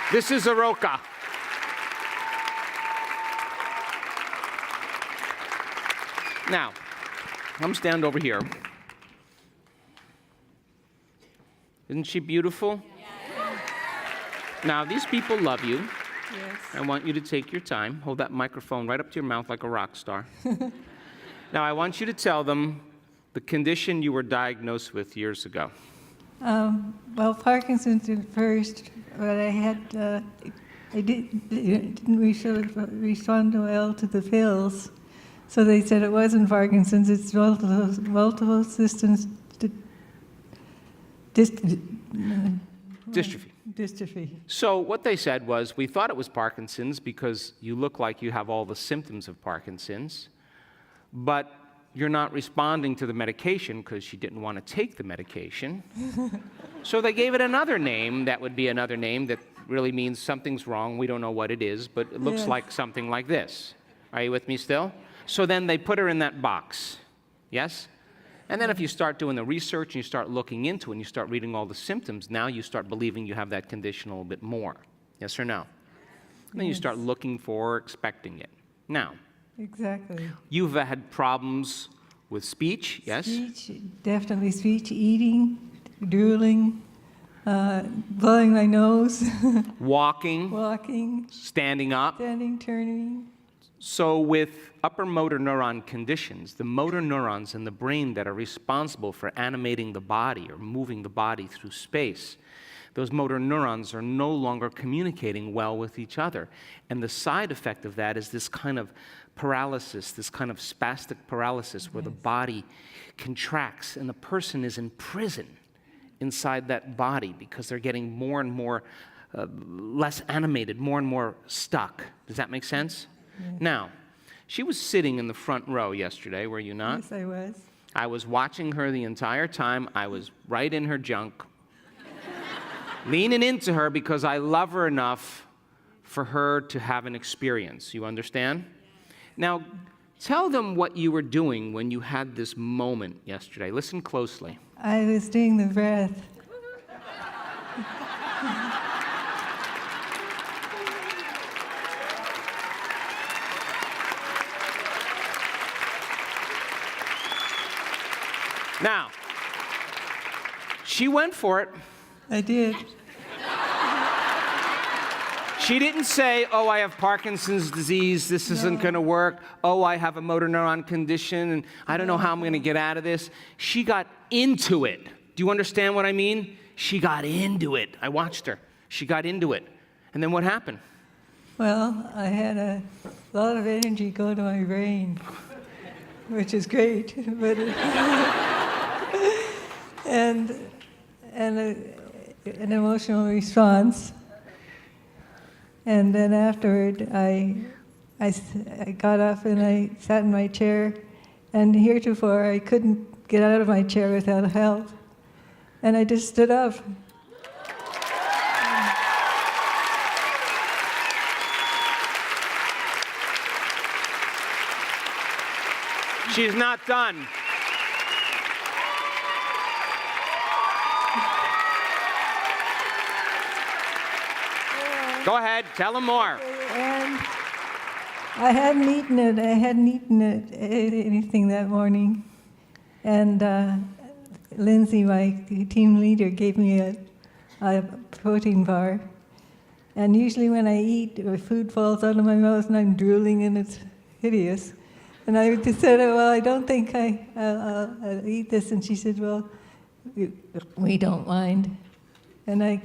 This is Eroca. Now, come stand over here. Isn't she beautiful? Yes. Now, these people love you. Yes. I want you to take your time. Hold that microphone right up to your mouth like a rock star. Now, I want you to tell them the condition you were diagnosed with years ago. Well, Parkinson's at first, but I didn't respond well to the pills. So they said it wasn't Parkinson's, it's multiple system dystrophy. So what they said was, we thought it was Parkinson's because you look like you have all the symptoms of Parkinson's, but you're not responding to the medication because you didn't want to take the medication. So they gave it another name that would be another name that really means something's wrong. We don't know what it is, but it looks like something like this. Are you with me still? So then they put her in that box, yes? And then if you start doing the research and you start looking into it and you start reading all the symptoms, now you start believing you have that condition a little bit more. Yes or no? And then you start looking for, expecting it. Now, exactly. You've had problems with speech, yes? Speech, definitely speech, eating, drooling, blowing my nose. Walking. Standing up. Standing, turning. So with upper motor neuron conditions, the motor neurons in the brain that are responsible for animating the body or moving the body through space, those motor neurons are no longer communicating well with each other. And the side effect of that is this kind of paralysis, this kind of spastic paralysis where the body contracts and the person is in prison inside that body because they're getting more and more less animated, more and more stuck. Does that make sense? Yes. Now, she was sitting in the front row yesterday, were you not? Yes, I was. I was watching her the entire time. I was right in her junk, leaning into her because I love her enough for her to have an experience. You understand? Now, tell them what you were doing when you had this moment yesterday. Listen closely. I was doing the breath. Now, she went for it. I did. She didn't say, oh, I have Parkinson's disease, this isn't going to work. Oh, I have a motor neuron condition, and I don't know how I'm going to get out of this. She got into it. Do you understand what I mean? She got into it. I watched her. She got into it. And then what happened? Well, I had a lot of energy go to my brain, which is great, but and an emotional response. And then afterward, I got up and I sat in my chair, and heretofore I couldn't get out of my chair without help. And I just stood up. She's not done. Go ahead, tell them more. And I hadn't eaten anything that morning. And Lindsay, my team leader, gave me a protein bar. And usually when I eat, food falls out of my mouth and I'm drooling and it's hideous. And I just said, well, I don't think I'll eat this. And she said, well, we don't mind. And I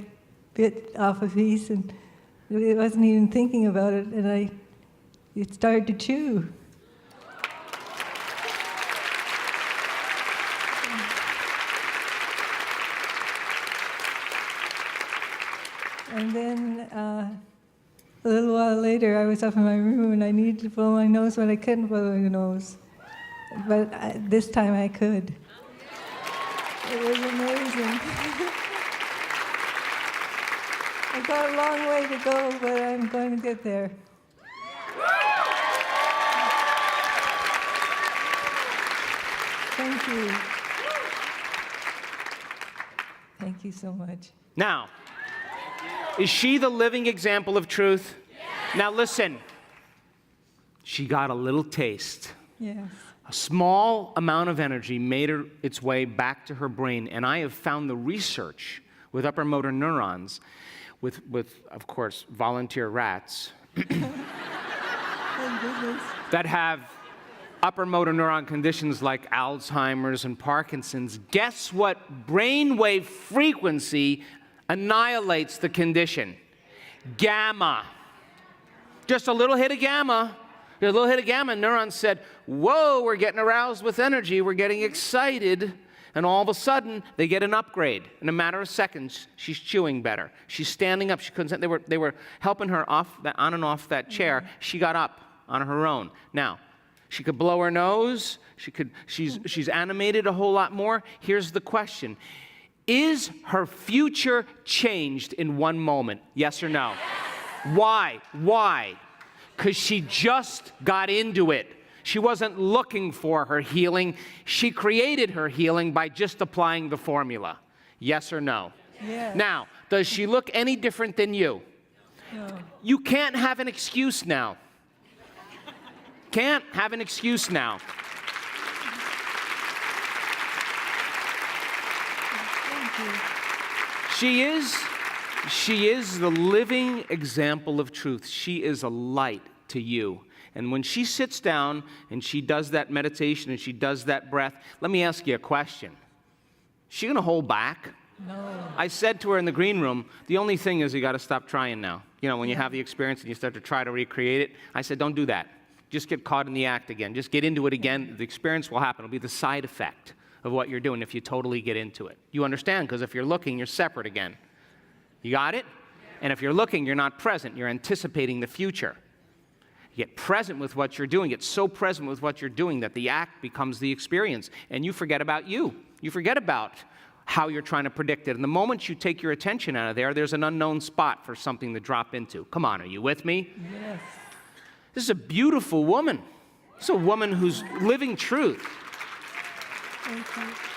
bit off a piece and I wasn't even thinking about it, and it started to chew. And then a little while later, I was up in my room, and I needed to blow my nose, but I couldn't blow my nose. But this time I could. It was amazing. I've got a long way to go, but I'm going to get there. Thank you. Thank you so much. Now, Is she the living example of truth? Yes. Now listen, she got a little taste. Yes. A small amount of energy made its way back to her brain, and I have found the research with upper motor neurons, with of course, volunteer rats that have upper motor neuron conditions like Alzheimer's and Parkinson's. Guess what brainwave frequency annihilates the condition? Gamma. Just a little hit of gamma. A little hit of gamma, neurons said, whoa, we're getting aroused with energy, we're getting excited, and all of a sudden, they get an upgrade. In a matter of seconds, she's chewing better. She's standing up. She couldn't. They were helping her on and off that chair. She got up on her own. Now, she could blow her nose. She's animated a whole lot more. Here's the question. Is her future changed in one moment? Yes or no? Yes. Why? Why? Because she just got into it. She wasn't looking for her healing. She created her healing by just applying the formula. Yes or no? Yes. Now, does she look any different than you? No. You can't have an excuse now. Can't have an excuse now. She is the living example of truth. She is a light to you. And when she sits down and she does that meditation and she does that breath, let me ask you a question. Is she going to hold back? No. I said to her in the green room, the only thing is you got to stop trying now. You know, when you have the experience and you start to try to recreate it, I said, don't do that. Just get caught in the act again. Just get into it again. The experience will happen. It'll be the side effect of what you're doing if you totally get into it. You understand? Because if you're looking, you're separate again. You got it? And if you're looking, you're not present. You're anticipating the future. You get present with what you're doing. Get so present with what you're doing that the act becomes the experience. And you forget about you. You forget about how you're trying to predict it. And the moment you take your attention out of there, there's an unknown spot for something to drop into. Come on, are you with me? Yes. This is a beautiful woman. This is a woman who's living truth. Thank you.